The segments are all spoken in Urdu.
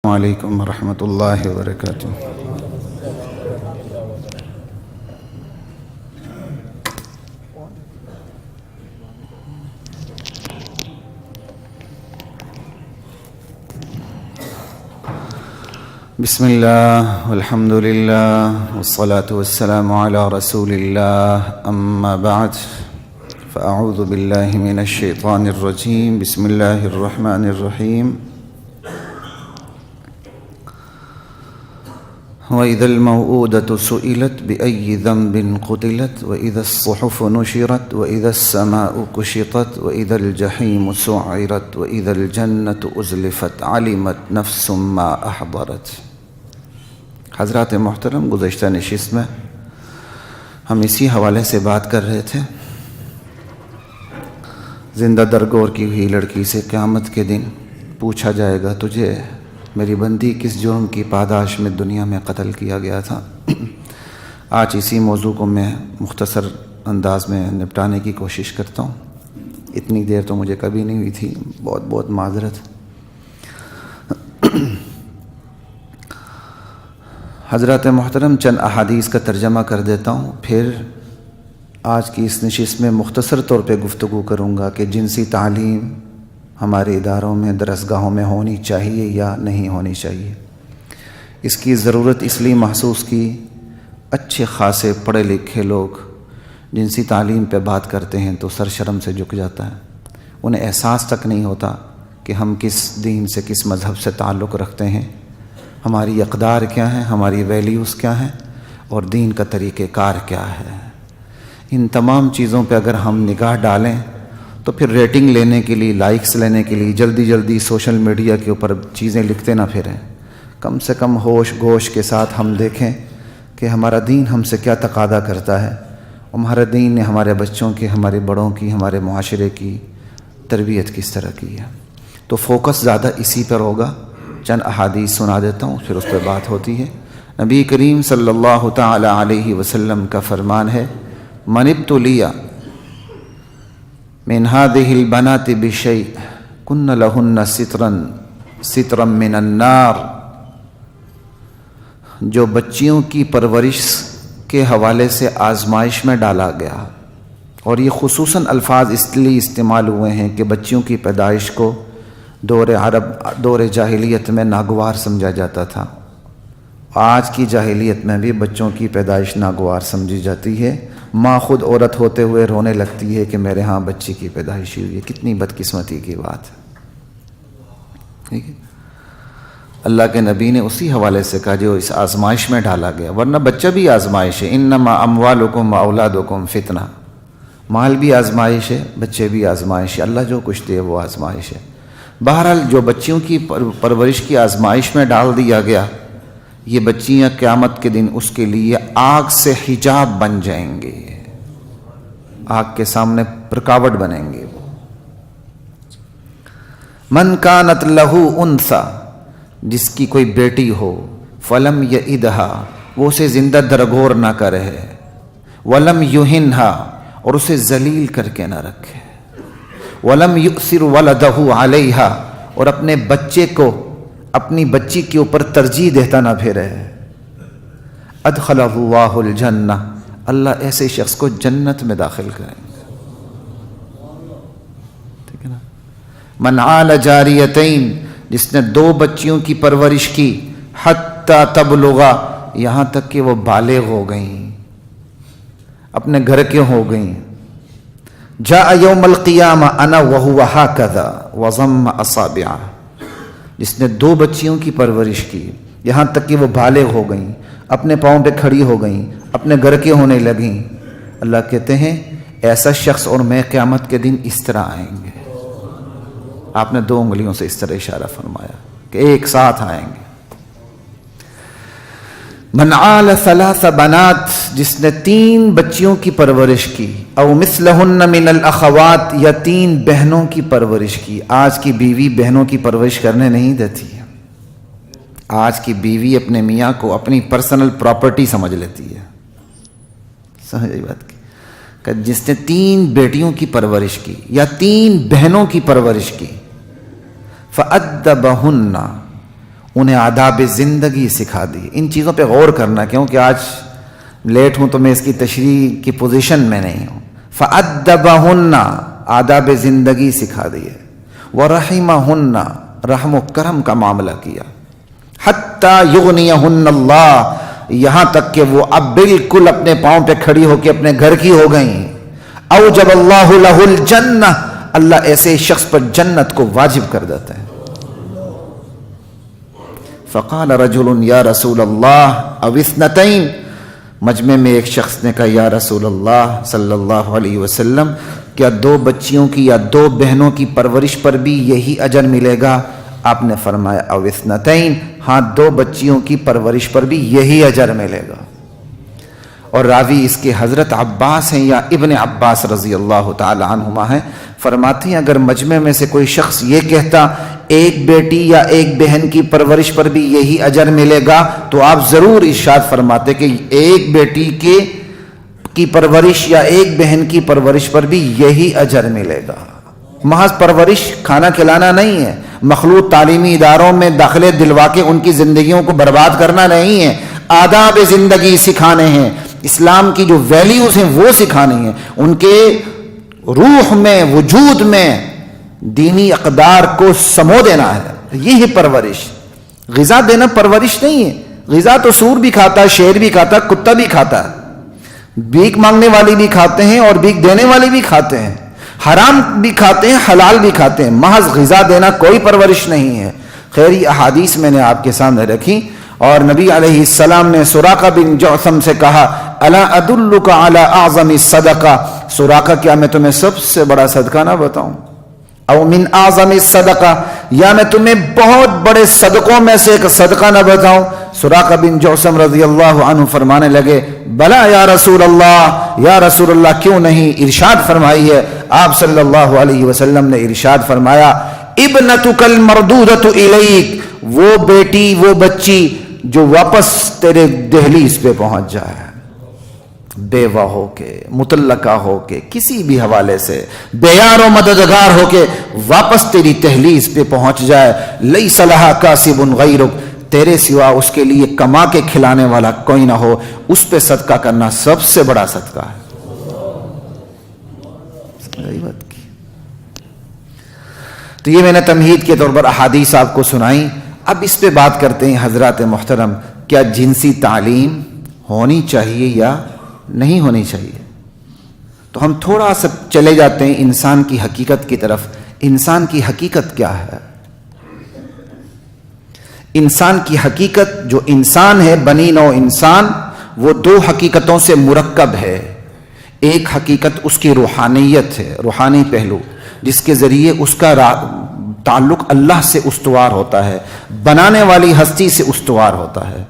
السلام علیکم ورحمۃ اللہ وبرکاتہ۔ بسم اللہ والحمد للہ والصلاة والسلام علی رسول اللہ، اما بعد فاعوذ باللہ من الشیطان الرجیم، بسم اللہ الرحمن الرحیم۔ وَإِذَا الْمَوْءُودَةُ سُئِلَتْ بِأَيِّ ذَنبٍ قُتِلَتْ وَإِذَا الصُّحُفُ نُشِرَتْ وَإِذَا السَّمَاءُ كُشِطَتْ وَإِذَا الْجَحِيمُ سُعِّرَتْ وَإِذَا الْجَنَّةُ أُزْلِفَتْ عَلِمَتْ نَفْسٌ مَّا أَحْضَرَتْ۔ حضرات محترم، گزشتہ نشست میں ہم اسی حوالے سے بات کر رہے تھے، زندہ درگور کی ہوئی لڑکی سے قیامت کے دن پوچھا جائے گا، تجھے میری بندی کس جرم کی پاداش میں دنیا میں قتل کیا گیا تھا۔ آج اسی موضوع کو میں مختصر انداز میں نپٹانے کی کوشش کرتا ہوں۔ اتنی دیر تو مجھے کبھی نہیں ہوئی تھی، بہت بہت معذرت۔ حضرات محترم، چند احادیث کا ترجمہ کر دیتا ہوں، پھر آج کی اس نشست میں مختصر طور پہ گفتگو کروں گا کہ جنسی تعلیم ہمارے اداروں میں، درسگاہوں میں ہونی چاہیے یا نہیں ہونی چاہیے۔ اس کی ضرورت اس لیے محسوس کی، اچھے خاصے پڑھے لکھے لوگ جنسی تعلیم پہ بات کرتے ہیں تو سر شرم سے جھک جاتا ہے، انہیں احساس تک نہیں ہوتا کہ ہم کس دین سے، کس مذہب سے تعلق رکھتے ہیں، ہماری اقدار کیا ہیں، ہماری ویلیوز کیا ہیں، اور دین کا طریقہ کار کیا ہے۔ ان تمام چیزوں پہ اگر ہم نگاہ ڈالیں تو پھر ریٹنگ لینے کے لیے، لائکس لینے کے لیے جلدی جلدی سوشل میڈیا کے اوپر چیزیں لکھتے نہ پھریں۔ کم سے کم ہوش گوش کے ساتھ ہم دیکھیں کہ ہمارا دین ہم سے کیا تقاضا کرتا ہے، اور ہمارے دین نے ہمارے بچوں کی، ہمارے بڑوں کی، ہمارے معاشرے کی تربیت کس طرح کی ہے۔ تو فوکس زیادہ اسی پر ہوگا۔ چند احادیث سنا دیتا ہوں، پھر اس پہ بات ہوتی ہے۔ نبی کریم صلی اللہ تعالی علیہ وسلم کا فرمان ہے، من ابتلیٰ من هذه البنات بشيء كن لهن سترا من النار۔ جو بچیوں کی پرورش کے حوالے سے آزمائش میں ڈالا گیا، اور یہ خصوصاً الفاظ اس لیے استعمال ہوئے ہیں کہ بچیوں کی پیدائش کو دور جاہلیت میں ناگوار سمجھا جاتا تھا۔ آج کی جاہلیت میں بھی بچوں کی پیدائش ناگوار سمجھی جاتی ہے۔ ماں خود عورت ہوتے ہوئے رونے لگتی ہے کہ میرے ہاں بچی کی پیدائش ہوئی ہے۔ کتنی بدقسمتی کی بات ہے، ٹھیک ہے۔ اللہ کے نبی نے اسی حوالے سے کہا جو اس آزمائش میں ڈالا گیا، ورنہ بچہ بھی آزمائش ہے۔ انما اموالکم واولادکم فتنہ، مال بھی آزمائش ہے، بچے بھی آزمائش ہے، اللہ جو کچھ دے وہ آزمائش ہے۔ بہرحال جو بچیوں کی پرورش کی آزمائش میں ڈال دیا گیا، یہ بچیاں قیامت کے دن اس کے لیے آگ سے حجاب بن جائیں گے، آگ کے سامنے رکاوٹ بنیں گے۔ من کانت لہو انثی، جس کی کوئی بیٹی ہو، فلم یعدھا، وہ اسے زندہ درگور نہ کرے، ولم یہنھا، اور اسے ذلیل کر کے نہ رکھے، ولم یؤثر ولدہ علیہا، اور اپنے بچے کو اپنی بچی کے اوپر ترجیح دیتا نہ پھرے، ادخلہ اللہ الجنہ، اللہ ایسے شخص کو جنت میں داخل کریں گے، ٹھیک ہے نا۔ من عال جاریتین، جس نے 2 بچیوں کی پرورش کی، حتی تبلغا، یہاں تک کہ وہ بالغ ہو گئیں، اپنے گھر کے ہو گئیں، جاء یوم القیامہ انا وہو ہکذا وضم اصابعہ، جس نے 2 بچیوں کی پرورش کی، یہاں تک کہ وہ بالغ ہو گئیں، اپنے پاؤں پہ کھڑی ہو گئیں، اپنے گھر کے ہونے لگیں، اللہ کہتے ہیں ایسا شخص اور میں قیامت کے دن اس طرح آئیں گے۔ آپ نے 2 انگلیوں سے اس طرح اشارہ فرمایا کہ ایک ساتھ آئیں گے۔ من عال 3 بنات، جس نے 3 بچیوں کی پرورش کی، او مثلہن من الاخوات، یا 3 بہنوں کی پرورش کی۔ آج کی بیوی بہنوں کی پرورش کرنے نہیں دیتی ہے، آج کی بیوی اپنے میاں کو اپنی پرسنل پراپرٹی سمجھ لیتی ہے، سمجھ آئی بات کی، کہ جس نے 3 بیٹیوں کی پرورش کی یا 3 بہنوں کی پرورش کی، فأدبہن، انہیں آداب زندگی سکھا دی. ان چیزوں پہ غور کرنا, کیونکہ آج لیٹ ہوں تو میں اس کی تشریح کی پوزیشن میں نہیں ہوں. فَأَدَّبَهُنَّ, آداب زندگی سکھا دیے. وَرَحِمَهُنَّ, رحم و کرم کا معاملہ کیا. حَتَّى يُغْنِيَهُنَّ اللَّهُ, یہاں تک کہ وہ اب بالکل اپنے پاؤں پہ کھڑی ہو کے اپنے گھر کی ہو گئیں. أَوْجَبَ اللَّهُ لَهُ الْجَنَّةَ, اللہ ایسے شخص پر جنت کو واجب کر دیتا ہے. فَقَالَ رَجُلٌ يَا رَسُولَ اللَّهِ أَوِ اثْنَتَيْنِ, مجمع میں ایک شخص نے کہا یا رسول اللہ صلی اللہ علیہ وسلم, کیا 2 بچیوں کی یا 2 بہنوں کی پرورش پر بھی یہی اجر ملے گا؟ آپ نے فرمایا او اثنتین, ہاں 2 بچیوں کی پرورش پر بھی یہی اجر ملے گا. اور راوی اس کے حضرت عباس ہیں یا ابن عباس رضی اللہ تعالی عنہما ہیں. فرماتے ہیں اگر مجمع میں سے کوئی شخص یہ کہتا ایک بیٹی یا ایک بہن کی پرورش پر بھی یہی اجر ملے گا, تو آپ ضرور ارشاد فرماتے کہ ایک بیٹی کی پرورش یا ایک بہن کی پرورش پر بھی یہی اجر ملے گا. محض پرورش کھانا کھلانا نہیں ہے, مخلوط تعلیمی اداروں میں داخلے دلوا کے ان کی زندگیوں کو برباد کرنا نہیں ہے, آداب زندگی سکھانے ہیں, اسلام کی جو ویلیوز ہیں وہ سکھانی ہیں, ان کے روح میں وجود میں دینی اقدار کو سمو دینا ہے. یہ ہے پرورش. غذا دینا پرورش نہیں ہے. غذا تو سور بھی کھاتا ہے, شیر بھی کھاتا ہے, کتا بھی کھاتا ہے, بھیک مانگنے والے بھی کھاتے ہیں اور بھیک دینے والے بھی کھاتے ہیں, حرام بھی کھاتے ہیں حلال بھی کھاتے ہیں. محض غذا دینا کوئی پرورش نہیں ہے. خیر یہ احادیث میں نے آپ کے سامنے رکھی, اور نبی علیہ السلام نے سراقہ بن جعثم سے کہا الا ادلک علی اعظم الصدقہ, سراقہ کیا میں تمہیں سب سے بڑا صدقہ نہ بتاؤں؟ او من اعظم الصدقہ, یا میں تمہیں بہت بڑے صدقوں میں سے ایک صدقہ نہ بتاؤں؟ سراقہ بن جعثم رضی اللہ عنہ فرمانے لگے بلا یا رسول اللہ, یا رسول اللہ کیوں نہیں. ارشاد فرمائی ہے آپ صلی اللہ علیہ وسلم نے ارشاد فرمایا ابنتک المردودۃ الیک, وہ بیٹی وہ بچی جو واپس تیرے دہلیز پہ پہنچ جائے, بیوہ ہو کے, مطلقہ ہو کے, کسی بھی حوالے سے بے یار و مددگار ہو کے واپس تیری دہلیز پہ پہنچ جائے. لیس لہا کاسب غیرک, تیرے سوا اس کے لیے کما کے کھلانے والا کوئی نہ ہو, اس پہ صدقہ کرنا سب سے بڑا صدقہ ہے. تو یہ میں نے تمہید کے طور پر احادیث آپ کو سنائی. اب اس پہ بات کرتے ہیں حضرات محترم, کیا جنسی تعلیم ہونی چاہیے یا نہیں ہونی چاہیے؟ تو ہم تھوڑا سا چلے جاتے ہیں انسان کی حقیقت کی طرف. انسان کی حقیقت کیا ہے؟ انسان کی حقیقت, جو انسان ہے بنی نوع انسان, وہ 2 حقیقتوں سے مرکب ہے. ایک حقیقت اس کی روحانیت ہے, روحانی پہلو, جس کے ذریعے اس کا تعلق اللہ سے استوار ہوتا ہے, بنانے والی ہستی سے استوار ہوتا ہے.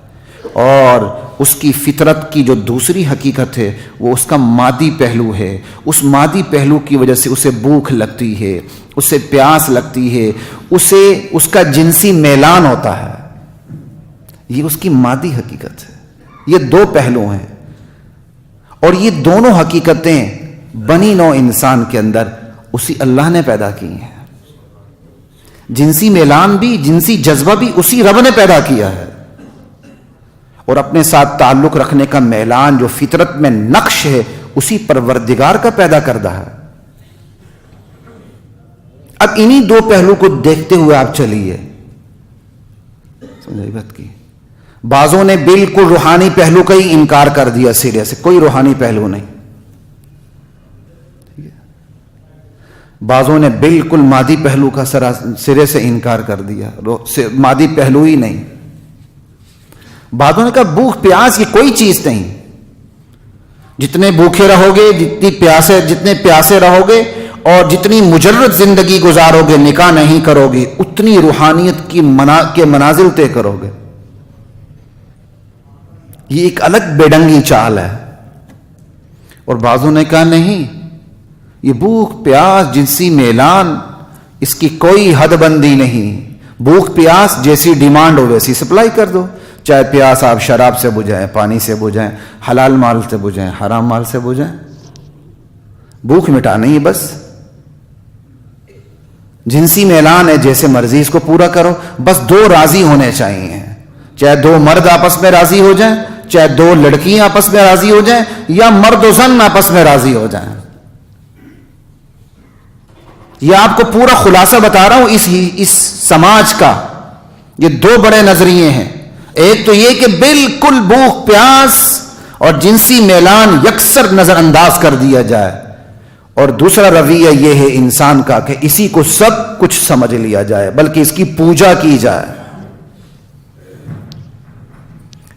اور اس کی فطرت کی جو دوسری حقیقت ہے وہ اس کا مادی پہلو ہے. اس مادی پہلو کی وجہ سے اسے بھوک لگتی ہے, اسے پیاس لگتی ہے, اسے اس کا جنسی میلان ہوتا ہے. یہ اس کی مادی حقیقت ہے. یہ 2 پہلو ہیں, اور یہ دونوں حقیقتیں بنی نوع انسان کے اندر اسی اللہ نے پیدا کی ہیں. جنسی میلان بھی, جنسی جذبہ بھی اسی رب نے پیدا کیا ہے, اور اپنے ساتھ تعلق رکھنے کا میلان جو فطرت میں نقش ہے اسی پروردگار کا پیدا کردہ ہے. اب انہی 2 پہلو کو دیکھتے ہوئے آپ چلیے, سمجھائی بات کی. بعضوں نے بالکل روحانی پہلو کا ہی انکار کر دیا سرے سے, کوئی روحانی پہلو نہیں. بعضوں نے بالکل مادی پہلو کا سرے سے انکار کر دیا, مادی پہلو ہی نہیں. بعضوں نے کہا بھوک پیاس یہ کوئی چیز نہیں, جتنے بھوکے رہو گے, جتنے پیاسے رہو گے, اور جتنی مجرد زندگی گزارو گے, نکاح نہیں کرو گے, اتنی روحانیت کے منازل طے کرو گے. یہ ایک الگ بے ڈنگی چال ہے. اور بعضوں نے کہا نہیں, یہ بھوک پیاس جنسی میلان اس کی کوئی حد بندی نہیں. بھوک پیاس جیسی ڈیمانڈ ہو ویسی سپلائی کر دو. چاہے پیاس آپ شراب سے بجھائیں, پانی سے بجھائیں, حلال مال سے بجھائیں, حرام مال سے بجھائیں, بھوک مٹانی ہے بس. جنسی میلان ہے جیسے مرضی اس کو پورا کرو، بس دو راضی ہونے چاہیے، چاہے دو مرد آپس میں راضی ہو جائیں، چاہے دو لڑکیاں آپس میں راضی ہو جائیں، یا مرد و زن آپس میں راضی ہو جائیں۔ یہ آپ کو پورا خلاصہ بتا رہا ہوں اس سماج کا۔ یہ دو بڑے نظریے ہیں، ایک تو یہ کہ بالکل بھوک پیاس اور جنسی میلان یکسر نظر انداز کر دیا جائے، اور دوسرا رویہ یہ ہے انسان کا کہ اسی کو سب کچھ سمجھ لیا جائے، بلکہ اس کی پوجا کی جائے۔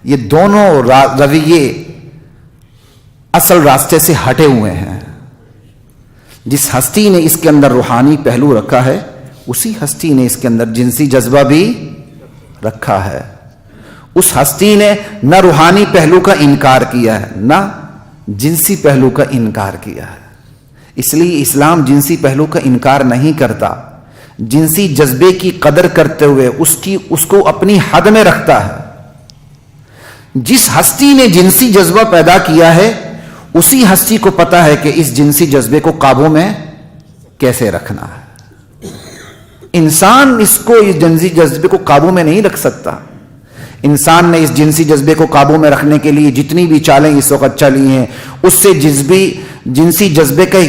یہ دونوں رویے اصل راستے سے ہٹے ہوئے ہیں۔ جس ہستی نے اس کے اندر روحانی پہلو رکھا ہے، اسی ہستی نے اس کے اندر جنسی جذبہ بھی رکھا ہے۔ اس ہستی نے نہ روحانی پہلو کا انکار کیا ہے، نہ جنسی پہلو کا انکار کیا ہے۔ اس لیے اسلام جنسی پہلو کا انکار نہیں کرتا، جنسی جذبے کی قدر کرتے ہوئے اس کو اپنی حد میں رکھتا ہے۔ جس ہستی نے جنسی جذبہ پیدا کیا ہے، اسی ہستی کو پتا ہے کہ اس جنسی جذبے کو قابو میں کیسے رکھنا ہے۔ انسان اس جنسی جذبے کو قابو میں نہیں رکھ سکتا۔ انسان نے اس جنسی جذبے کو قابو میں رکھنے کے لیے جتنی بھی چالیں اس وقت چلی ہیں، اس سے جنسی جذبے کا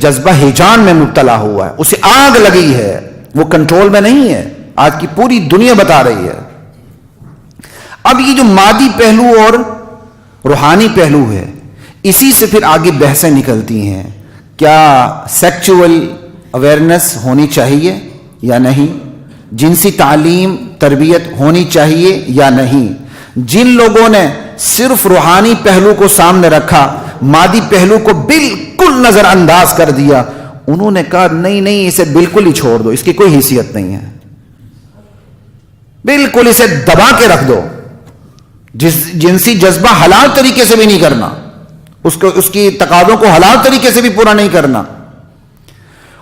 جذبہ ہیجان میں مبتلا ہوا ہے، اسے آگ لگی ہے، وہ کنٹرول میں نہیں ہے۔ آج کی پوری دنیا بتا رہی ہے۔ اب یہ جو مادی پہلو اور روحانی پہلو ہے، اسی سے پھر آگے بحثیں نکلتی ہیں۔ کیا سیکچول اویئرنس ہونی چاہیے یا نہیں؟ جنسی تعلیم تربیت ہونی چاہیے یا نہیں؟ جن لوگوں نے صرف روحانی پہلو کو سامنے رکھا، مادی پہلو کو بالکل نظر انداز کر دیا، انہوں نے کہا نہیں اسے بالکل ہی چھوڑ دو، اس کی کوئی حیثیت نہیں ہے، بالکل اسے دبا کے رکھ دو، جنسی جذبہ حلال طریقے سے بھی نہیں کرنا، اس کی تقاضوں کو حلال طریقے سے بھی پورا نہیں کرنا۔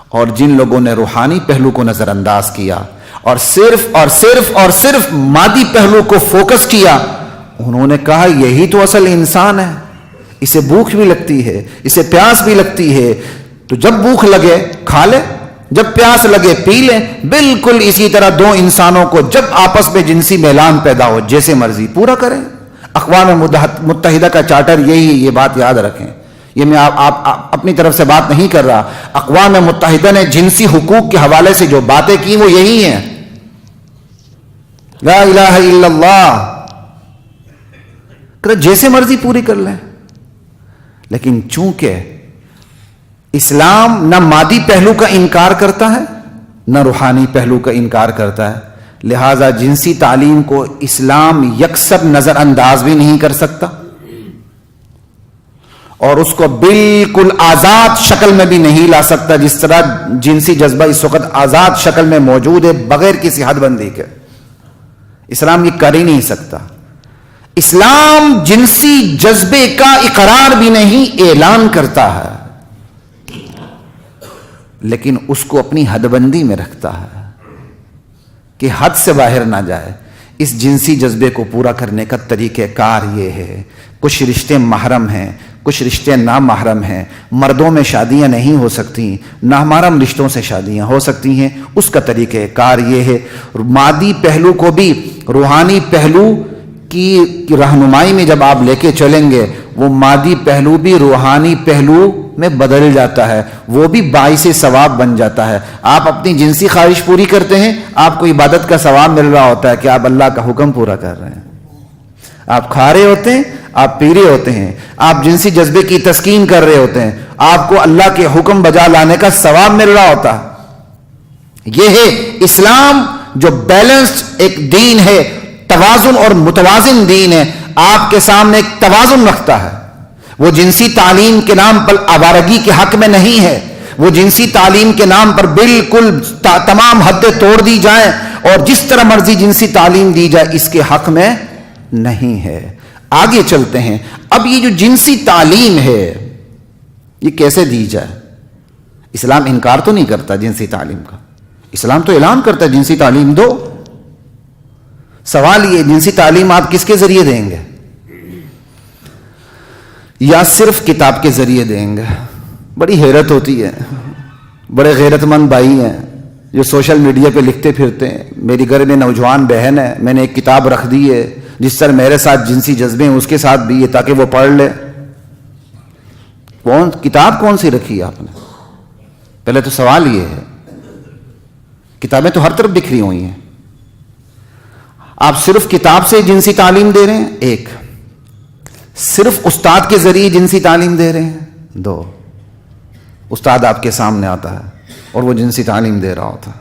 اور جن لوگوں نے روحانی پہلو کو نظر انداز کیا اور صرف مادی پہلو کو فوکس کیا، انہوں نے کہا یہی تو اصل انسان ہے، اسے بھوک بھی لگتی ہے، اسے پیاس بھی لگتی ہے، تو جب بھوک لگے کھا لے، جب پیاس لگے پی لے۔ بالکل اسی طرح دو انسانوں کو جب آپس میں جنسی میلان پیدا ہو، جیسے مرضی پورا کریں۔ اقوام متحدہ کا چارٹر یہی، یہ بات یاد رکھیں، یہ میں آپ اپنی طرف سے بات نہیں کر رہا۔ اقوام متحدہ نے جنسی حقوق کے حوالے سے جو باتیں کی وہ یہی ہیں، لا الہ الا اللہ، جیسے مرضی پوری کر لیں۔ لیکن چونکہ اسلام نہ مادی پہلو کا انکار کرتا ہے نہ روحانی پہلو کا انکار کرتا ہے، لہذا جنسی تعلیم کو اسلام یکسر نظر انداز بھی نہیں کر سکتا، اور اس کو بالکل آزاد شکل میں بھی نہیں لا سکتا، جس طرح جنسی جذبہ اس وقت آزاد شکل میں موجود ہے بغیر کسی حد بندی کے۔ اسلام یہ کر ہی نہیں سکتا۔ اسلام جنسی جذبے کا اقرار بھی نہیں، اعلان کرتا ہے، لیکن اس کو اپنی حد بندی میں رکھتا ہے کہ حد سے باہر نہ جائے۔ اس جنسی جذبے کو پورا کرنے کا طریقہ کار یہ ہے، کچھ رشتے محرم ہیں، کچھ رشتے نامحرم ہیں، مردوں میں شادیاں نہیں ہو سکتی، نامحرم رشتوں سے شادیاں ہو سکتی ہیں۔ اس کا طریقہ کار یہ ہے، مادی پہلو کو بھی روحانی پہلو کی رہنمائی میں جب آپ لے کے چلیں گے، وہ مادی پہلو بھی روحانی پہلو میں بدل جاتا ہے، وہ بھی باعث ثواب بن جاتا ہے۔ آپ اپنی جنسی خواہش پوری کرتے ہیں، آپ کو عبادت کا ثواب مل رہا ہوتا ہے کہ آپ اللہ کا حکم پورا کر رہے ہیں۔ آپ کھا رہے ہوتے ہیں، آپ پی رہے ہوتے ہیں، آپ جنسی جذبے کی تسکین کر رہے ہوتے ہیں، آپ کو اللہ کے حکم بجا لانے کا ثواب مل رہا ہوتا ہے۔ یہ ہے اسلام، جو بیلنسڈ ایک دین ہے، توازن اور متوازن دین ہے، آپ کے سامنے ایک توازن رکھتا ہے۔ وہ جنسی تعلیم کے نام پر آوارگی کے حق میں نہیں ہے، وہ جنسی تعلیم کے نام پر بالکل تمام حدیں توڑ دی جائیں اور جس طرح مرضی جنسی تعلیم دی جائے، اس کے حق میں نہیں ہے۔ آگے چلتے ہیں۔ اب یہ جو جنسی تعلیم ہے، یہ کیسے دی جائے؟ اسلام انکار تو نہیں کرتا جنسی تعلیم کا، اسلام تو اعلان کرتا ہے جنسی تعلیم دو۔ سوال یہ، جنسی تعلیم آپ کس کے ذریعے دیں گے؟ یا صرف کتاب کے ذریعے دیں گے؟ بڑی حیرت ہوتی ہے، بڑے غیرت مند بھائی ہیں، جو سوشل میڈیا پہ لکھتے پھرتے ہیں میری گھر میں نوجوان بہن ہے، میں نے ایک کتاب رکھ دی ہے جس طرح میرے ساتھ جنسی جذبے ہیں اس کے ساتھ بھی ہے تاکہ وہ پڑھ لے. کتاب کون سی رکھی ہے آپ نے؟ پہلے تو سوال یہ ہے. کتابیں تو ہر طرف بکھری ہوئی ہیں. آپ صرف کتاب سے جنسی تعلیم دے رہے ہیں، ایک. صرف استاد کے ذریعے جنسی تعلیم دے رہے ہیں، دو. استاد آپ کے سامنے آتا ہے اور وہ جنسی تعلیم دے رہا ہوتا ہے.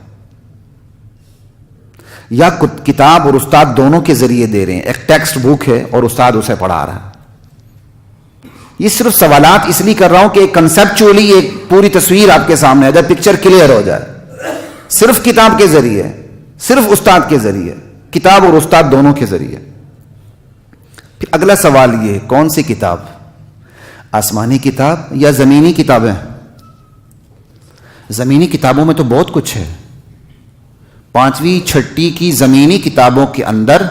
یا کتاب اور استاد دونوں کے ذریعے دے رہے ہیں، ایک ٹیکسٹ بک ہے اور استاد اسے پڑھا رہا ہے. یہ صرف سوالات اس لیے کر رہا ہوں کہ کنسپچولی ایک پوری تصویر آپ کے سامنے آ جائے، پکچر کلیئر ہو جائے. صرف کتاب کے ذریعے، صرف استاد کے ذریعے، کتاب اور استاد دونوں کے ذریعے. پھر اگلا سوال یہ، کون سی کتاب؟ آسمانی کتاب یا زمینی کتابیں؟ زمینی کتابوں میں تو بہت کچھ ہے. 5ویں 6ٹی کی زمینی کتابوں کے اندر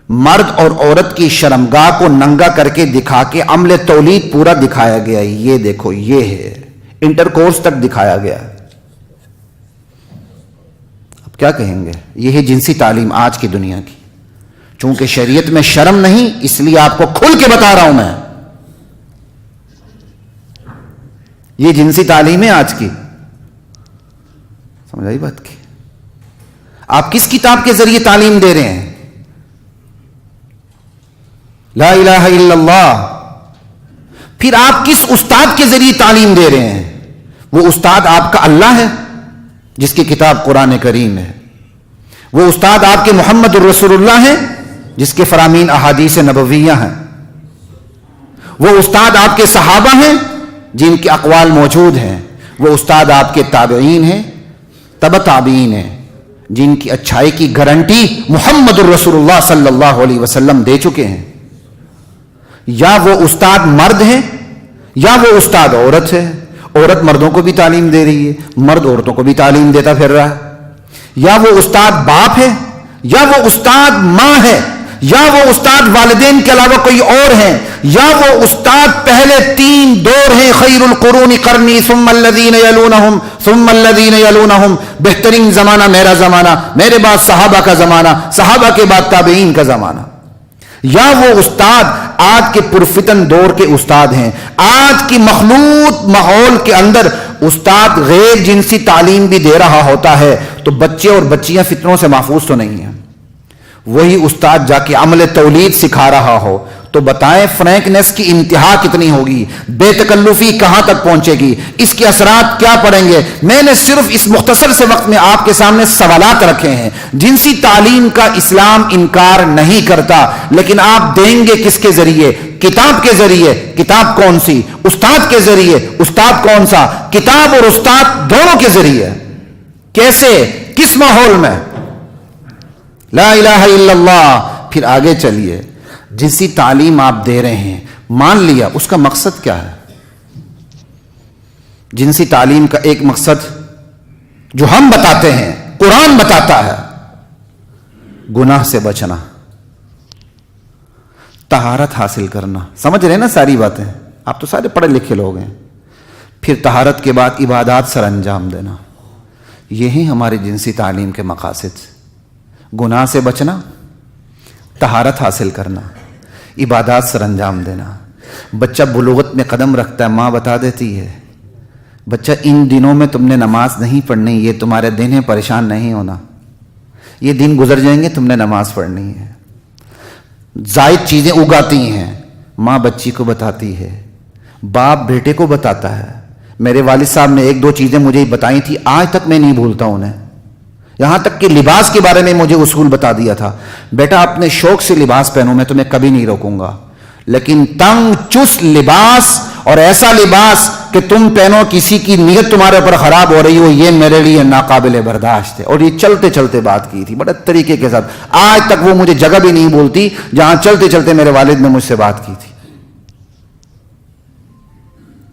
مرد اور عورت کی شرمگاہ کو ننگا کر کے دکھا کے عمل تولید پورا دکھایا گیا. یہ دیکھو، یہ ہے انٹرکورس تک دکھایا گیا. اب کیا کہیں گے؟ یہ ہے جنسی تعلیم آج کی دنیا کی. چونکہ شریعت میں شرم نہیں، اس لیے آپ کو کھل کے بتا رہا ہوں میں. یہ جنسی تعلیم ہے آج کی. سمجھ آئی بات کی؟ آپ کس کتاب کے ذریعے تعلیم دے رہے ہیں؟ لا الہ الا اللہ. پھر آپ کس استاد کے ذریعے تعلیم دے رہے ہیں؟ وہ استاد آپ کا اللہ ہے جس کی کتاب قرآن کریم ہے. وہ استاد آپ کے محمد الرسول اللہ ہیں جس کے فرامین احادیث نبویہ ہیں. وہ استاد آپ کے صحابہ ہیں جن کے اقوال موجود ہیں. وہ استاد آپ کے تابعین ہیں، تبع تابعین ہیں، جن کی اچھائی کی گارنٹی محمد الرسول اللہ صلی اللہ علیہ وسلم دے چکے ہیں. یا وہ استاد مرد ہے یا وہ استاد عورت ہے. عورت مردوں کو بھی تعلیم دے رہی ہے، مرد عورتوں کو بھی تعلیم دیتا پھر رہا ہے. یا وہ استاد باپ ہے یا وہ استاد ماں ہے یا وہ استاد والدین کے علاوہ کوئی اور ہیں. یا وہ استاد پہلے 3 دور ہیں، خیر القرون قرنی ثم الذین یلونہم ثم الذین یلونہم. بہترین زمانہ میرا زمانہ، میرے بعد صحابہ کا زمانہ، صحابہ کے بعد تابعین کا زمانہ. یا وہ استاد آج کے پرفتن دور کے استاد ہیں. آج کی مخلوط ماحول کے اندر استاد غیر جنسی تعلیم بھی دے رہا ہوتا ہے تو بچے اور بچیاں فتنوں سے محفوظ تو نہیں ہیں. وہی استاد جا کے عمل تولید سکھا رہا ہو تو بتائیں فرینکنس کی انتہا کتنی ہوگی، بے تکلفی کہاں تک پہنچے گی، اس کے اثرات کیا پڑیں گے. میں نے صرف اس مختصر سے وقت میں آپ کے سامنے سوالات رکھے ہیں. جنسی تعلیم کا اسلام انکار نہیں کرتا، لیکن آپ دیں گے کس کے ذریعے؟ کتاب کے ذریعے. کتاب کون سی؟ استاد کے ذریعے. استاد کون سا؟ کتاب اور استاد دونوں کے ذریعے. کیسے؟ کس ماحول میں؟ لا الہ الا اللہ. پھر آگے چلیے. جنسی تعلیم آپ دے رہے ہیں، مان لیا، اس کا مقصد کیا ہے؟ جنسی تعلیم کا ایک مقصد جو ہم بتاتے ہیں، قرآن بتاتا ہے، گناہ سے بچنا، طہارت حاصل کرنا. سمجھ رہے ہیں نا ساری باتیں؟ آپ تو سارے پڑھے لکھے لوگ ہیں. پھر طہارت کے بعد عبادات سر انجام دینا. یہی ہماری جنسی تعلیم کے مقاصد. گناہ سے بچنا، طہارت حاصل کرنا، عبادات سر انجام دینا. بچہ بلوغت میں قدم رکھتا ہے، ماں بتا دیتی ہے بچہ ان دنوں میں تم نے نماز نہیں پڑھنی، یہ تمہارے دن ہے، پریشان نہیں ہونا، یہ دن گزر جائیں گے، تم نے نماز پڑھنی ہے. زائد چیزیں اگاتی ہیں، ماں بچی کو بتاتی ہے، باپ بیٹے کو بتاتا ہے. میرے والد صاحب نے 1-2 چیزیں مجھے بتائی تھی، آج تک میں نہیں بھولتا انہیں. یہاں تک کہ لباس کے بارے میں مجھے اصول بتا دیا تھا، بیٹا اپنے شوق سے لباس پہنو، میں تمہیں کبھی نہیں روکوں گا، لیکن تنگ چست لباس اور ایسا لباس کہ تم پہنو کسی کی نیت تمہارے اوپر خراب ہو رہی ہو، یہ میرے لیے ناقابل برداشت ہے. اور یہ چلتے چلتے بات کی تھی بڑے طریقے کے ساتھ. آج تک وہ مجھے جگہ بھی نہیں بھولتی جہاں چلتے چلتے میرے والد نے مجھ سے بات کی تھی.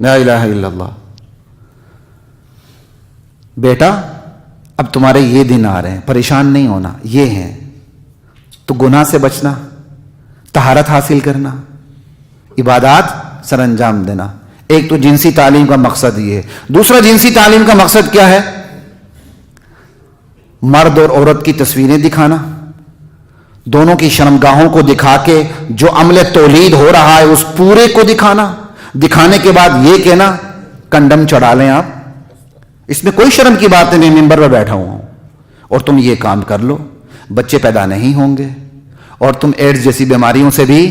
لا الہ الا اللہ. بیٹا اب تمہارے یہ دن آ رہے ہیں، پریشان نہیں ہونا، یہ ہیں تو گناہ سے بچنا، طہارت حاصل کرنا، عبادات سر انجام دینا. ایک تو جنسی تعلیم کا مقصد یہ ہے. دوسرا جنسی تعلیم کا مقصد کیا ہے؟ مرد اور عورت کی تصویریں دکھانا، دونوں کی شرمگاہوں کو دکھا کے جو عمل تولید ہو رہا ہے اس پورے کو دکھانا، دکھانے کے بعد یہ کہنا کنڈم چڑھا لیں آپ، اس میں کوئی شرم کی بات نہیں، ممبر پر بیٹھا ہوں اور تم یہ کام کر لو، بچے پیدا نہیں ہوں گے اور تم ایڈز جیسی بیماریوں سے بھی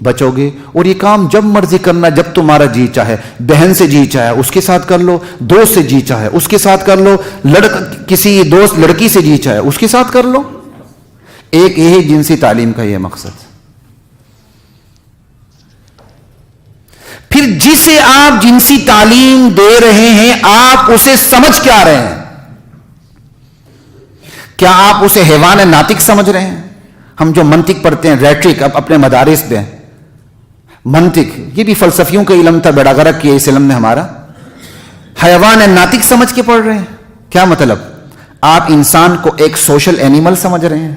بچو گے، اور یہ کام جب مرضی کرنا، جب تمہارا جی چاہے، بہن سے جی چاہے اس کے ساتھ کر لو، دوست سے جی چاہے اس کے ساتھ کر لو، کسی دوست لڑکی سے جی چاہے اس کے ساتھ کر لو۔ ایک یہی جنسی تعلیم کا یہ مقصد۔ پھر جسے آپ جنسی تعلیم دے رہے ہیں آپ اسے سمجھ کیا رہے ہیں؟ کیا آپ اسے حیوان ناطق سمجھ رہے ہیں؟ ہم جو منطق پڑھتے ہیں، ریٹرک، اب اپنے مدارس میں منطق، یہ بھی فلسفیوں کا علم تھا، بیڑا غرق کیا اس علم نے ہمارا۔ حیوان ناطق سمجھ کے پڑھ رہے ہیں، کیا مطلب؟ آپ انسان کو ایک سوشل اینیمل سمجھ رہے ہیں،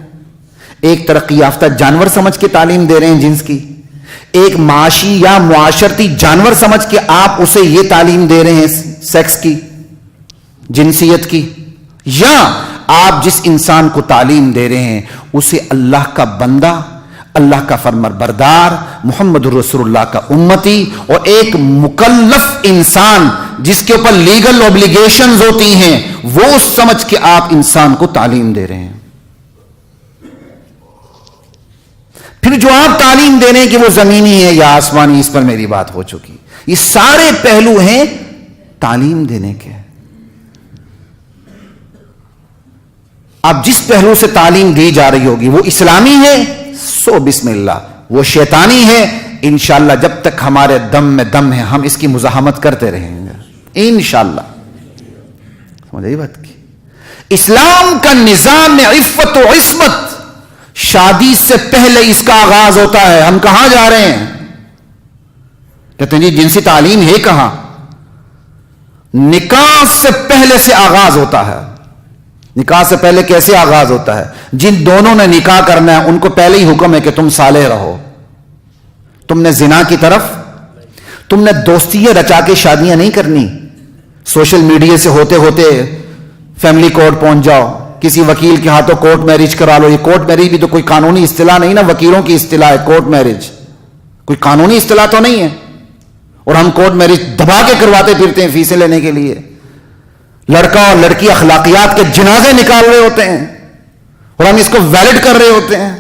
ایک ترقی یافتہ جانور سمجھ کے تعلیم دے رہے ہیں جنس کی، ایک معاشی یا معاشرتی جانور سمجھ کے آپ اسے یہ تعلیم دے رہے ہیں سیکس کی، جنسیت کی، یا آپ جس انسان کو تعلیم دے رہے ہیں اسے اللہ کا بندہ، اللہ کا فرمانبردار، محمد رسول اللہ کا امتی اور ایک مکلف انسان جس کے اوپر لیگل اوبلیگیشنز ہوتی ہیں، وہ سمجھ کے آپ انسان کو تعلیم دے رہے ہیں۔ پھر جو آپ تعلیم دے رہے ہیں کہ وہ زمینی ہے یا آسمانی، اس پر میری بات ہو چکی، یہ سارے پہلو ہیں تعلیم دینے کے۔ اب جس پہلو سے تعلیم دی جا رہی ہوگی وہ اسلامی ہے، سو بسم اللہ، وہ شیطانی ہے، انشاءاللہ جب تک ہمارے دم میں دم ہے ہم اس کی مزاحمت کرتے رہیں گے انشاءاللہ۔ سمجھ آئی بات کی؟ اسلام کا نظام عفت و عصمت، شادی سے پہلے اس کا آغاز ہوتا ہے۔ ہم کہاں جا رہے ہیں؟ کہتے ہیں جی جنسی تعلیم ہے کہاں؟ نکاح سے پہلے سے آغاز ہوتا ہے۔ نکاح سے پہلے کیسے آغاز ہوتا ہے؟ جن دونوں نے نکاح کرنا ہے ان کو پہلے ہی حکم ہے کہ تم صالح رہو، تم نے زنا کی طرف، تم نے دوستیاں رچا کے شادیاں نہیں کرنی، سوشل میڈیا سے ہوتے ہوتے فیملی کورٹ پہنچ جاؤ، کسی وکیل کے ہاتھوں کورٹ میرج کرا لو۔ یہ کورٹ میرج بھی تو کوئی قانونی اصطلاح نہیں نا، وکیلوں کی اصطلاح ہے کورٹ میرج، کوئی قانونی اصطلاح تو نہیں ہے، اور ہم کورٹ میرج دبا کے کرواتے پھرتے ہیں فیسیں لینے کے لیے۔ لڑکا اور لڑکی اخلاقیات کے جنازے نکال رہے ہوتے ہیں اور ہم اس کو ویلڈ کر رہے ہوتے ہیں۔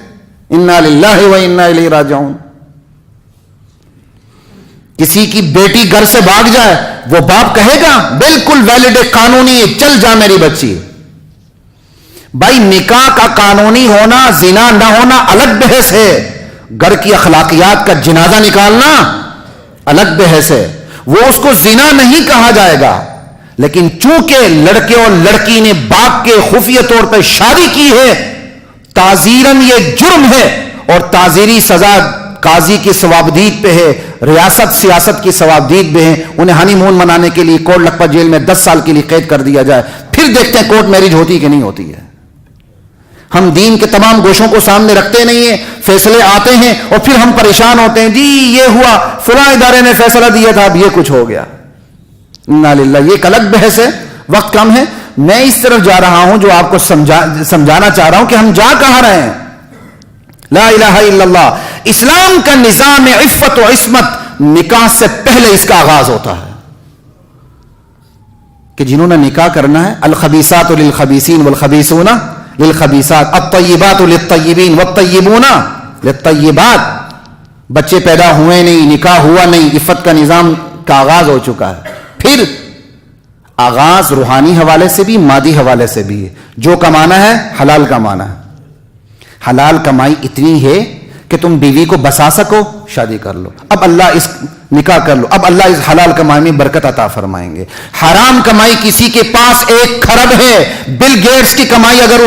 انا للہ و انا الیہ راجعون۔ کسی کی بیٹی گھر سے بھاگ جائے وہ باپ کہے گا بالکل ویلڈ ہے، قانونی ہے، چل جا میری بچی۔ بھائی نکاح کا قانونی ہونا، زنا نہ ہونا الگ بحث ہے، گھر کی اخلاقیات کا جنازہ نکالنا الگ بحث ہے، وہ اس کو زنا نہیں کہا جائے گا، لیکن چونکہ لڑکے اور لڑکی نے باپ کے خفیہ طور پر شادی کی ہے، تعزیراً یہ جرم ہے اور تعزیری سزا قاضی کی ثوابدید پہ ہے، ریاست سیاست کی ثوابدید پہ ہے۔ انہیں ہنی مون منانے کے لیے کوٹ لکھپت جیل میں 10 سال کے لیے قید کر دیا جائے، پھر دیکھتے ہیں کورٹ میرج ہوتی کہ نہیں ہوتی ہے۔ ہم دین کے تمام گوشوں کو سامنے رکھتے نہیں ہیں، فیصلے آتے ہیں اور پھر ہم پریشان ہوتے ہیں، جی یہ ہوا، فلاں ادارے نے فیصلہ دیا تھا، اب یہ کچھ ہو گیا۔ انا للہ، یہ ایک الگ بحث ہے، وقت کم ہے۔ میں اس طرف جا رہا ہوں جو آپ کو سمجھانا چاہ رہا ہوں کہ ہم جا کہاں رہے ہیں۔ لا الہ الا اللہ، اسلام کا نظام عفت و عصمت نکاح سے پہلے اس کا آغاز ہوتا ہے کہ جنہوں نے نکاح کرنا ہے، الخبیثات للخبیثین والخبیثون للخبیثات، الطیبات للطیبین والطیبون للطیبات۔ بچے پیدا ہوئے نہیں، نکاح ہوا نہیں، عفت کا نظام کا آغاز ہو چکا ہے۔ پھر آغاز روحانی حوالے سے بھی، مادی حوالے سے بھی ہے۔ جو کمانا ہے حلال کمانا ہے، حلال کمائی اتنی ہے کہ تم بیوی کو بسا سکو، شادی کر لو، اب اللہ اس نکاح کر لو، اب اللہ اس حلال کمائی میں برکت عطا فرمائیں گے۔ حرام کمائی کسی کے پاس 1 کھرب ہے، بل گیٹس کی کمائی اگر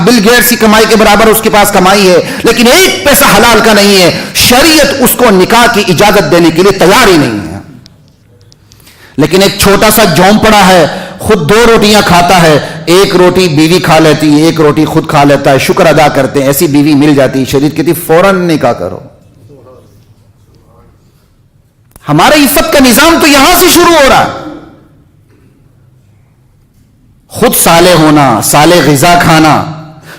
بل گیٹس کی کمائی کے برابر اس کے پاس کمائی ہے، لیکن 1 پیسہ حلال کا نہیں ہے، شریعت اس کو نکاح کی اجازت دینے کے لیے تیار ہی نہیں ہے۔ لیکن ایک چھوٹا سا جوم پڑا ہے، خود 2 روٹیاں کھاتا ہے، 1 روٹی بیوی کھا لیتی ہے، 1 روٹی خود کھا لیتا ہے، شکر ادا کرتے ہیں، ایسی بیوی مل جاتی ہے، شریعت کہتی فوراً نکاح کرو۔ ہمارا عفت کا نظام تو یہاں سے شروع ہو رہا ہے۔ خود صالح ہونا، صالح غذا کھانا،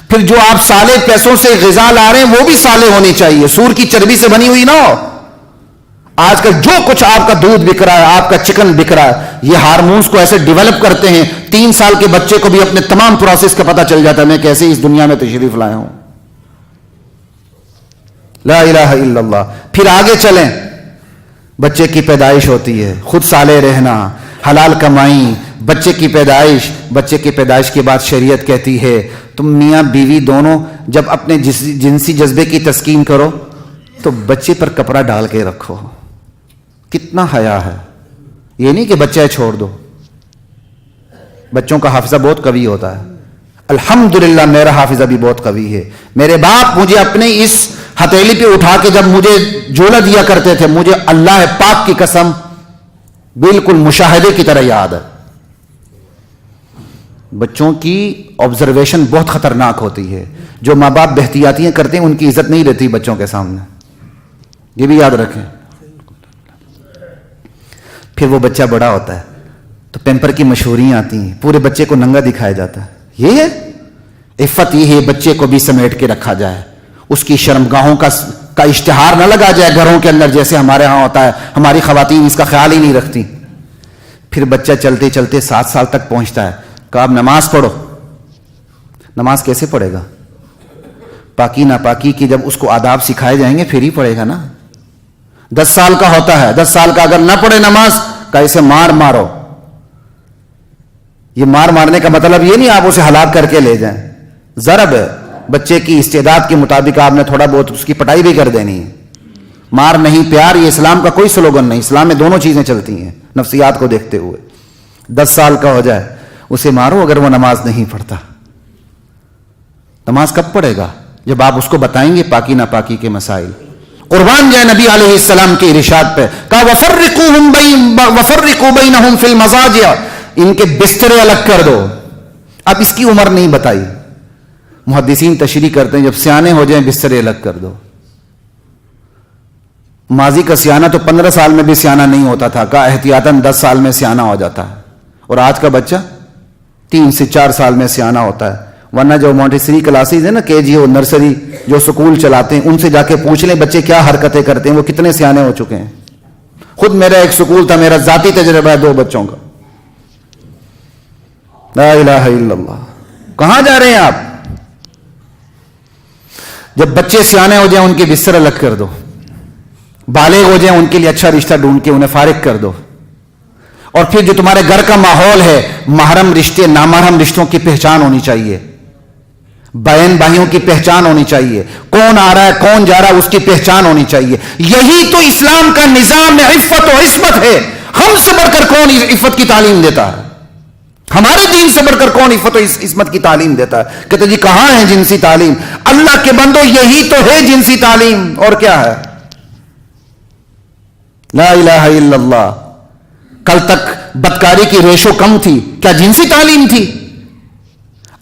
پھر جو آپ صالح پیسوں سے غذا لا رہے ہیں وہ بھی صالح ہونی چاہیے، سور کی چربی سے بنی ہوئی نہ ہو۔ آج کل جو کچھ آپ کا دودھ بک رہا ہے، آپ کا چکن بک رہا ہے، یہ ہارمونز کو ایسے ڈیولپ کرتے ہیں، 3 سال کے بچے کو بھی اپنے تمام پروسیس کا پتہ چل جاتا ہے میں کیسے اس دنیا میں تشریف لایا ہوں۔ لا الہ الا اللہ۔ پھر آگے چلیں، بچے کی پیدائش ہوتی ہے، خود صالح رہنا، حلال کمائی، بچے کی پیدائش، بچے کی پیدائش کے بعد شریعت کہتی ہے تم میاں بیوی دونوں جب اپنے جنسی جذبے کی تسکین کرو تو بچے پر کپڑا ڈال کے رکھو۔ کتنا حیا ہے، یہ نہیں کہ بچہ چھوڑ دو۔ بچوں کا حافظہ بہت قوی ہوتا ہے، الحمدللہ میرا حافظہ بھی بہت قوی ہے۔ میرے باپ مجھے اپنے اس ہتھیلی پہ اٹھا کے جب مجھے جھولا دیا کرتے تھے، مجھے اللہ پاک کی قسم بالکل مشاہدے کی طرح یاد ہے۔ بچوں کی آبزرویشن بہت خطرناک ہوتی ہے، جو ماں باپ بہتیاتیاں کرتے ہیں ان کی عزت نہیں رہتی بچوں کے سامنے، یہ بھی یاد رکھیں۔ پھر وہ بچہ بڑا ہوتا ہے تو پیمپر کی مشہوریاں آتی ہیں، پورے بچے کو ننگا دکھایا جاتا ہے۔ یہ ہے عفت، یہ ہے بچے کو بھی سمیٹ کے رکھا جائے، اس کی شرمگاہوں کا اشتہار نہ لگا جائے گھروں کے اندر جیسے ہمارے ہاں ہوتا ہے، ہماری خواتین اس کا خیال ہی نہیں رکھتی۔ پھر بچہ چلتے چلتے 7 سال تک پہنچتا ہے، کہا اب نماز پڑھو۔ نماز کیسے پڑھے گا؟ پاکی ناپاکی کی جب اس کو آداب سکھائے جائیں گے پھر ہی پڑھے گا نا۔ 10 سال کا ہوتا ہے، 10 سال کا اگر نہ پڑھے نماز کا اسے مارو۔ یہ مارنے کا مطلب یہ نہیں آپ اسے ہلاک کر کے لے جائیں، ضرب ہے، بچے کی استعداد کے مطابق آپ نے تھوڑا بہت اس کی پٹائی بھی کر دینی ہے۔ مار نہیں پیار، یہ اسلام کا کوئی سلوگن نہیں، اسلام میں دونوں چیزیں چلتی ہیں نفسیات کو دیکھتے ہوئے۔ 10 سال کا ہو جائے اسے مارو اگر وہ نماز نہیں پڑھتا۔ نماز کب پڑھے گا؟ جب آپ اس کو بتائیں گے پاکی ناپاکی کے مسائل۔ قربان جائے نبی علیہ السلام کے ارشاد پہ، کہا وَفَرِّقُوا بَيْنَهُمْ فِي الْمَضَاجِعِ، ان کے بسترے الگ کر دو۔ اب اس کی عمر نہیں بتائی، محدثین تشریح کرتے ہیں جب سیانے ہو جائیں بسترے الگ کر دو۔ ماضی کا سیانہ تو 15 سال میں بھی سیانہ نہیں ہوتا تھا، کہا احتیاطاً 10 سال میں سیانہ ہو جاتا ہے، اور آج کا بچہ 3 سے 4 سال میں سیانہ ہوتا ہے۔ ورنہ جو مونٹیسری کلاسز ہیں نا، KG اور نرسری جو سکول چلاتے ہیں، ان سے جا کے پوچھ لیں بچے کیا حرکتیں کرتے ہیں، وہ کتنے سیانے ہو چکے ہیں۔ خود میرا ایک سکول تھا، میرا ذاتی تجربہ ہے 2 بچوں کا۔ لا الہ الا اللہ۔ کہاں جا رہے ہیں آپ؟ جب بچے سیانے ہو جائیں ان کے بستر الگ کر دو، بالغ ہو جائیں ان کے لیے اچھا رشتہ ڈھونڈ کے انہیں فارغ کر دو۔ اور پھر جو تمہارے گھر کا ماحول ہے، محرم رشتے نامحرم رشتوں کی پہچان ہونی چاہیے، بہن بھائیوں کی پہچان ہونی چاہیے، کون آ رہا ہے کون جا رہا ہے اس کی پہچان ہونی چاہیے۔ یہی تو اسلام کا نظام عفت و عصمت ہے۔ ہم سے بڑھ کر کون عفت کی تعلیم دیتا ہے؟ ہمارے دین سے بڑھ کر کون عفت و عصمت کی تعلیم دیتا ہے؟ کہتے جی کہاں ہے جنسی تعلیم؟ اللہ کے بندو یہی تو ہے جنسی تعلیم، اور کیا ہے؟ لا الہ الا اللہ۔ کل تک بدکاری کی ریشو کم تھی، کیا جنسی تعلیم تھی؟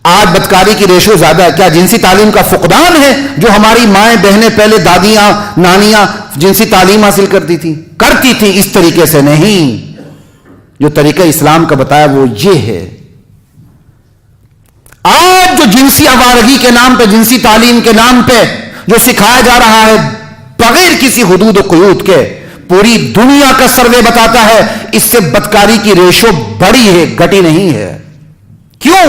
آج بدکاری کی ریشو زیادہ ہے، کیا جنسی تعلیم کا فقدان ہے؟ جو ہماری مائیں بہنیں پہلے دادیاں نانیاں جنسی تعلیم حاصل کرتی تھی اس طریقے سے نہیں، جو طریقہ اسلام کا بتایا وہ یہ ہے۔ آج جو جنسی آوارگی کے نام پہ، جنسی تعلیم کے نام پہ جو سکھایا جا رہا ہے بغیر کسی حدود و قیود کے، پوری دنیا کا سروے بتاتا ہے اس سے بدکاری کی ریشو بڑی ہے، گھٹی نہیں ہے۔ کیوں؟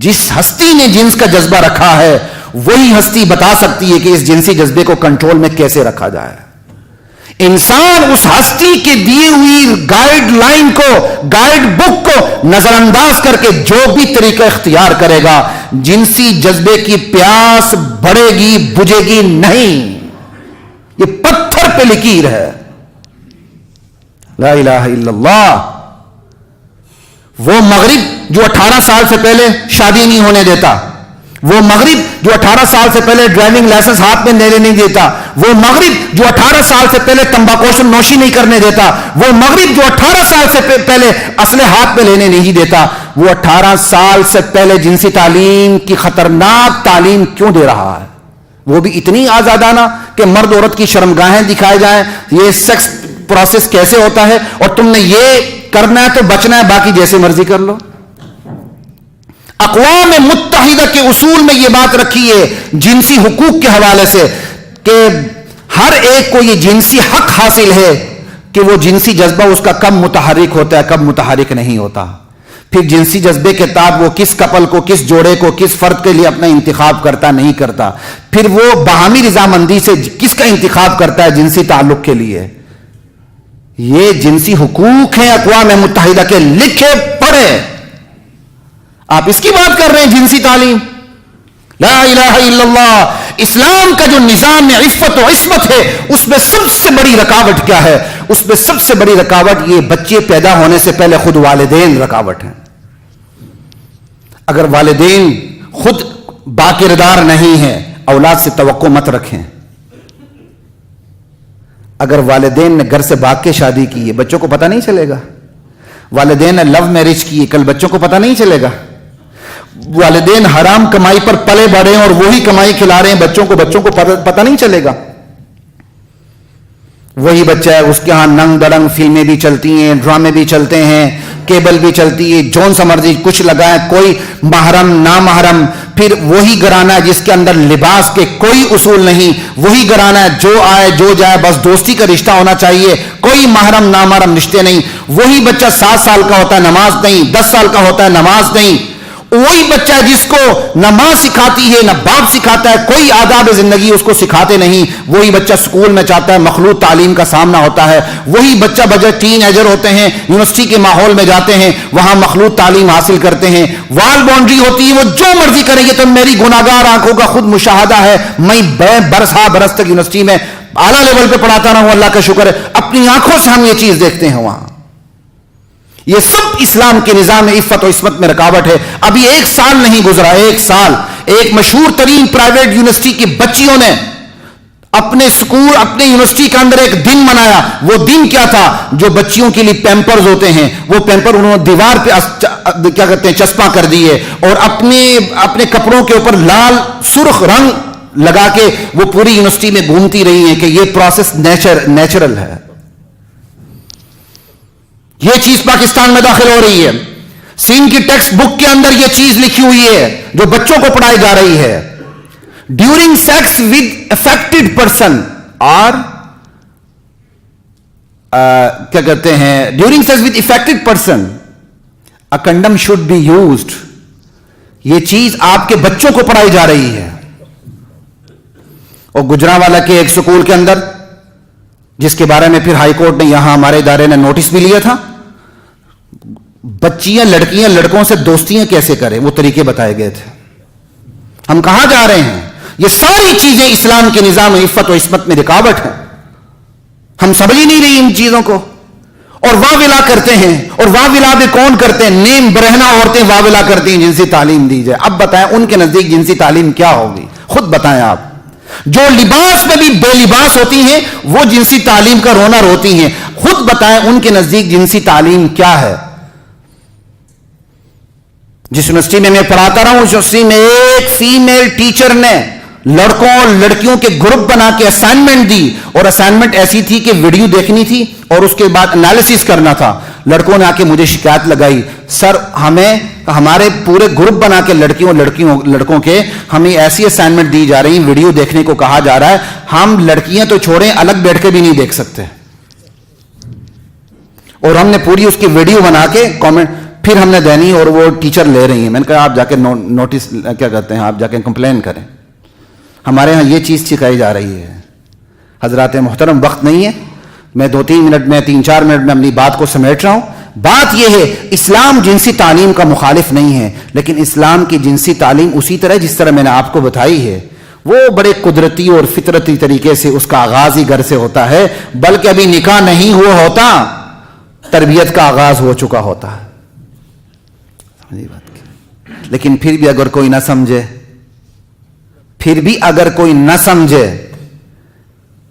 جس ہستی نے جنس کا جذبہ رکھا ہے وہی ہستی بتا سکتی ہے کہ اس جنسی جذبے کو کنٹرول میں کیسے رکھا جائے۔ انسان اس ہستی کے دی ہوئی گائیڈ لائن کو، گائیڈ بک کو نظر انداز کر کے جو بھی طریقہ اختیار کرے گا، جنسی جذبے کی پیاس بڑھے گی، بجھے گی نہیں۔ یہ پتھر پہ لکیر ہے۔ لا الہ الا اللہ۔ وہ مغرب جو 18 سال سے پہلے شادی نہیں ہونے دیتا، وہ مغرب جو 18 سال سے پہلے ڈرائیونگ لائسنس ہاتھ میں لینے نہیں دیتا، وہ مغرب جو 18 سال سے پہلے تمباکو نوشی نہیں کرنے دیتا، وہ مغرب جو 18 سال سے پہلے اسلحے ہاتھ میں لینے نہیں دیتا، وہ 18 سال سے پہلے جنسی تعلیم کی خطرناک تعلیم کیوں دے رہا ہے؟ وہ بھی اتنی آزادانہ کہ مرد عورت کی شرمگاہیں دکھائے جائیں، یہ سیکس پروسیس کیسے ہوتا ہے، اور تم نے یہ کرنا ہے تو بچنا ہے، باقی جیسے مرضی کر لو۔ اقوام متحدہ کے اصول میں یہ بات رکھی ہے جنسی حقوق کے حوالے سے کہ ہر ایک کو یہ جنسی حق حاصل ہے کہ وہ جنسی جذبہ اس کا کب متحرک ہوتا ہے کب متحرک نہیں ہوتا. پھر جنسی جذبے کے تحت وہ کس کپل کو کس جوڑے کو کس فرد کے لیے اپنا انتخاب کرتا نہیں کرتا. پھر وہ باہمی رضامندی سے کس کا انتخاب کرتا ہے جنسی تعلق کے لیے. یہ جنسی حقوق ہیں اقوام متحدہ کے, لکھے پڑھے. آپ اس کی بات کر رہے ہیں جنسی تعلیم. لا الہ الا اللہ. اسلام کا جو نظام عفت و عصمت ہے اس میں سب سے بڑی رکاوٹ کیا ہے؟ اس میں سب سے بڑی رکاوٹ یہ بچے پیدا ہونے سے پہلے خود والدین رکاوٹ ہیں. اگر والدین خود باکردار نہیں ہیں اولاد سے توقع مت رکھیں. اگر والدین نے گھر سے بھاگ کے شادی کی ہے بچوں کو پتہ نہیں چلے گا. والدین نے لو میرج کی ہے کل بچوں کو پتہ نہیں چلے گا. والدین حرام کمائی پر پلے بڑھے ہیں اور وہی کمائی کھلا رہے ہیں بچوں کو پتہ نہیں چلے گا. وہی بچہ ہے اس کے ہاں ننگ درنگ فلمیں بھی چلتی ہیں, ڈرامے بھی چلتے ہیں, کیبل بھی چلتی ہے, جون سا مرضی کچھ لگائیں, کوئی محرم نامحرم. پھر وہی گھرانہ ہے جس کے اندر لباس کے کوئی اصول نہیں, وہی گھرانہ ہے جو آئے جو جائے بس دوستی کا رشتہ ہونا چاہیے, کوئی محرم نامحرم رشتے نہیں. وہی بچہ 7 سال کا ہوتا ہے نماز نہیں, 10 سال کا ہوتا ہے نماز نہیں. وہی بچہ جس کو نہ ماں سکھاتی ہے نہ باپ سکھاتا ہے, کوئی آداب زندگی اس کو سکھاتے نہیں. وہی بچہ سکول میں چاہتا ہے مخلوط تعلیم کا سامنا ہوتا ہے. وہی بچہ بجٹ ٹین ایجر ہوتے ہیں یونیورسٹی کے ماحول میں جاتے ہیں وہاں مخلوط تعلیم حاصل کرتے ہیں. وال باؤنڈری ہوتی ہے وہ جو مرضی کریں گے. تو میری گناہگار آنکھوں کا خود مشاہدہ ہے. میں برس تک یونیورسٹی میں اعلیٰ لیول پہ پڑھاتا رہا ہوں, اللہ کا شکر ہے اپنی آنکھوں سے ہم یہ چیز دیکھتے ہیں وہاں. یہ سب اسلام کے نظام عفت و عصمت میں رکاوٹ ہے. ابھی 1 سال نہیں گزرا, 1 سال ایک مشہور ترین پرائیویٹ یونیورسٹی کی بچیوں نے اپنے سکول اپنے یونیورسٹی کے اندر ایک دن منایا. وہ دن کیا تھا؟ جو بچیوں کے لیے پیمپرز ہوتے ہیں وہ پیمپر انہوں نے دیوار پہ کیا کہتے ہیں چسپاں کر دیے اور اپنے کپڑوں کے اوپر لال سرخ رنگ لگا کے وہ پوری یونیورسٹی میں گھومتی رہی ہیں کہ یہ پروسیس نیچرل ہے. یہ چیز پاکستان میں داخل ہو رہی ہے. سین کی ٹیکسٹ بک کے اندر یہ چیز لکھی ہوئی ہے جو بچوں کو پڑھائی جا رہی ہے. During sex with affected person اور کیا کہتے ہیں during sex with affected person a condom should be used. یہ چیز آپ کے بچوں کو پڑھائی جا رہی ہے. اور گجرانوالا کے ایک سکول کے اندر جس کے بارے میں پھر ہائی کورٹ نے یہاں ہمارے ادارے نے نوٹس بھی لیا تھا, بچیاں لڑکیاں لڑکوں سے دوستیاں کیسے کریں وہ طریقے بتائے گئے تھے. ہم کہاں جا رہے ہیں؟ یہ ساری چیزیں اسلام کے نظام عفت و عصمت میں رکاوٹ ہیں. ہم سمجھ ہی نہیں رہی ان چیزوں کو اور واویلا کرتے ہیں. اور واویلا بھی کون کرتے ہیں؟ نیم برہنہ عورتیں واویلا کرتی ہیں جنسی تعلیم دی جائے. اب بتائیں ان کے نزدیک جنسی تعلیم کیا ہوگی؟ خود بتائیں آپ. جو لباس میں بھی بے لباس ہوتی ہیں وہ جنسی تعلیم کا رونا روتی ہیں. خود بتائیں ان کے نزدیک جنسی تعلیم کیا ہے؟ جس یونیورسٹی میں پڑھاتا رہا ہوں اس یونیورسٹی میں ایک فیمیل ٹیچر نے لڑکوں اور لڑکیوں کے گروپ بنا کے اسائنمنٹ دی اور اسائنمنٹ ایسی تھی کہ ویڈیو دیکھنی تھی اور اس کے بعد انالیسس کرنا تھا. لڑکوں نے آ کے مجھے شکایت لگائی, سر ہمیں ہمارے پورے گروپ بنا کے لڑکوں کے ہمیں ایسی اسائنمنٹ دی جا رہی, ویڈیو دیکھنے کو کہا جا رہا ہے, ہم لڑکیاں تو چھوڑیں الگ بیٹھ کے بھی نہیں دیکھ سکتے. اور ہم نے پوری اس کی ویڈیو بنا کے کامنٹ پھر ہم نے دینی اور وہ ٹیچر لے رہی ہیں. میں نے کہا آپ جا کے نوٹس کیا کہتے ہیں آپ جا کے کمپلین کریں. ہمارے ہاں یہ چیز سکھائی جا رہی ہے. حضرات محترم وقت نہیں ہے, میں 2-3 منٹ میں 3-4 منٹ میں اپنی بات کو سمیٹ رہا ہوں. بات یہ ہے اسلام جنسی تعلیم کا مخالف نہیں ہے, لیکن اسلام کی جنسی تعلیم اسی طرح جس طرح میں نے آپ کو بتائی ہے وہ بڑے قدرتی اور فطرتی طریقے سے اس کا آغاز ہی گھر سے ہوتا ہے. بلکہ ابھی نکاح نہیں ہوا ہوتا تربیت کا آغاز ہو چکا ہوتا ہے. لیکن پھر بھی اگر کوئی نہ سمجھے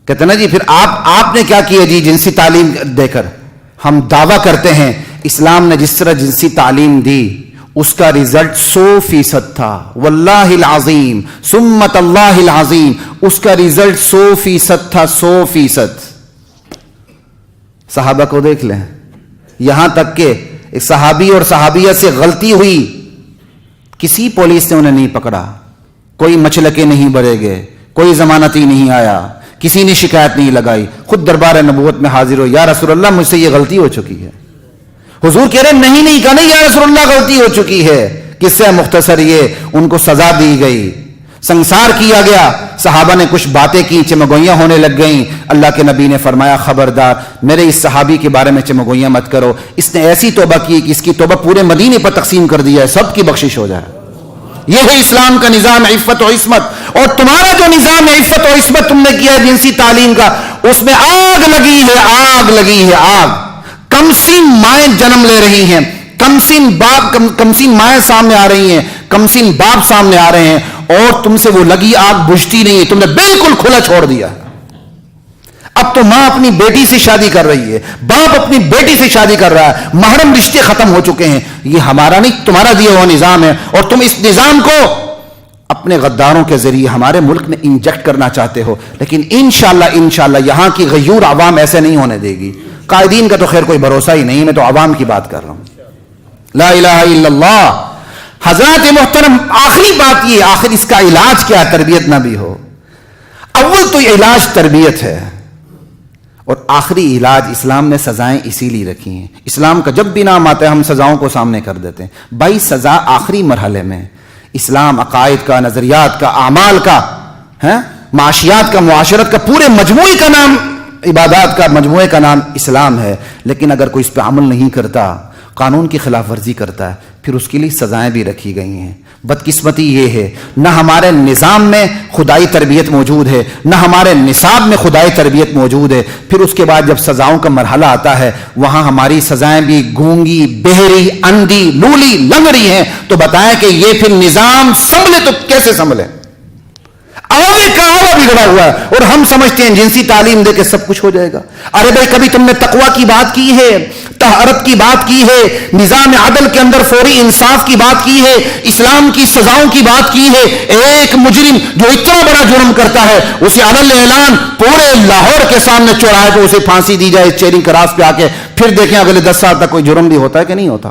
کہتے نا جی پھر آپ نے کیا کیا جی جنسی تعلیم دے کر. ہم دعویٰ کرتے ہیں اسلام نے جس طرح جنسی تعلیم دی اس کا ریزلٹ 100% تھا. واللہ العظیم سمت اللہ العظیم اس کا ریزلٹ 100% تھا. 100%. صحابہ کو دیکھ لیں, یہاں تک کہ ایک صحابی اور صحابیہ سے غلطی ہوئی کسی پولیس نے انہیں نہیں پکڑا, کوئی مچلکے نہیں بھرے گئے, کوئی ضمانتی نہیں آیا, کسی نے شکایت نہیں لگائی, خود دربار نبوت میں حاضر ہو, یا رسول اللہ مجھ سے یہ غلطی ہو چکی ہے. حضور کہہ رہے نہیں کہا نہیں, یا رسول اللہ غلطی ہو چکی ہے. قصہ مختصر یہ, ان کو سزا دی گئی, سنسار کیا گیا, صحابہ نے کچھ باتیں کی, چمگوئیاں ہونے لگ گئیں. اللہ کے نبی نے فرمایا خبردار میرے اس صحابی کے بارے میں چمگوئیاں مت کرو, اس نے ایسی توبہ کی کہ اس کی توبہ پورے مدینے پر تقسیم کر دیا ہے, سب کی بخشش ہو جائے. یہ ہے اسلام کا نظام عفت و عصمت. اور تمہارا جو نظام عفت و عصمت تم نے کیا ہے جنسی تعلیم کا, اس میں آگ لگی ہے, آگ لگی ہے, آگ. کمسین مائیں جنم لے رہی ہیں, کمسین مائیں سامنے آ رہی ہیں, کمسین باپ سامنے آ رہے ہیں, اور تم سے وہ لگی آگ بجھتی نہیں ہے, تم نے بالکل کھلا چھوڑ دیا. اب تو ماں اپنی بیٹی سے شادی کر رہی ہے, باپ اپنی بیٹی سے شادی کر رہا ہے, محرم رشتے ختم ہو چکے ہیں. یہ ہمارا نہیں تمہارا دیا ہوا نظام ہے, اور تم اس نظام کو اپنے غداروں کے ذریعے ہمارے ملک میں انجیکٹ کرنا چاہتے ہو. لیکن انشاءاللہ یہاں کی غیور عوام ایسے نہیں ہونے دے گی. قائدین کا تو خیر کوئی بھروسہ ہی نہیں, میں تو عوام کی بات کر رہا ہوں. لا الہ الا اللہ. حضرات محترم, آخری بات یہ, آخر اس کا علاج کیا؟ تربیت نہ بھی ہو. اول تو علاج تربیت ہے, اور آخری علاج اسلام نے سزائیں اسی لیے رکھی ہیں. اسلام کا جب بھی نام آتا ہے ہم سزاؤں کو سامنے کر دیتے ہیں. بھائی سزا آخری مرحلے میں. اسلام عقائد کا, نظریات کا, اعمال کا, معاشیات کا, معاشرت کا, پورے مجموعے کا نام, عبادات کا مجموعے کا نام اسلام ہے. لیکن اگر کوئی اس پہ عمل نہیں کرتا, قانون کی خلاف ورزی کرتا ہے, پھر اس کے لیے سزائیں بھی رکھی گئی ہیں. بدقسمتی یہ ہے, نہ ہمارے نظام میں خدائی تربیت موجود ہے, نہ ہمارے نصاب میں خدائی تربیت موجود ہے. پھر اس کے بعد جب سزاؤں کا مرحلہ آتا ہے, وہاں ہماری سزائیں بھی گونگی, بہری, اندھی, لولی, لنگڑی ہیں. تو بتائیں کہ یہ پھر نظام سنبھلے تو کیسے سنبھلے؟ آوے کا آوا بگڑا ہوا ہے, اور ہم سمجھتے ہیں جنسی تعلیم دے کے سب کچھ ہو جائے گا. ارے بھائی کبھی تم نے تقویٰ کی بات کی ہے, طہارت کی بات کی ہے, نظام عدل کے اندر فوری انصاف کی بات کی ہے, اسلام کی سزاؤں کی بات کی ہے. ایک مجرم جو اتنا بڑا جرم کرتا ہے اسے علن اعلان پورے لاہور کے سامنے چوراہے پہ اسے پھانسی دی جائے چیرنگ کراس پہ آ کے, پھر دیکھیں اگلے 10 سال تک کوئی جرم بھی ہوتا ہے کہ نہیں ہوتا.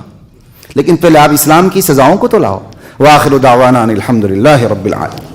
لیکن پہلے آپ اسلام کی سزاؤں کو تو لاؤ. وآخر دعوانا الحمدللہ رب العالمین.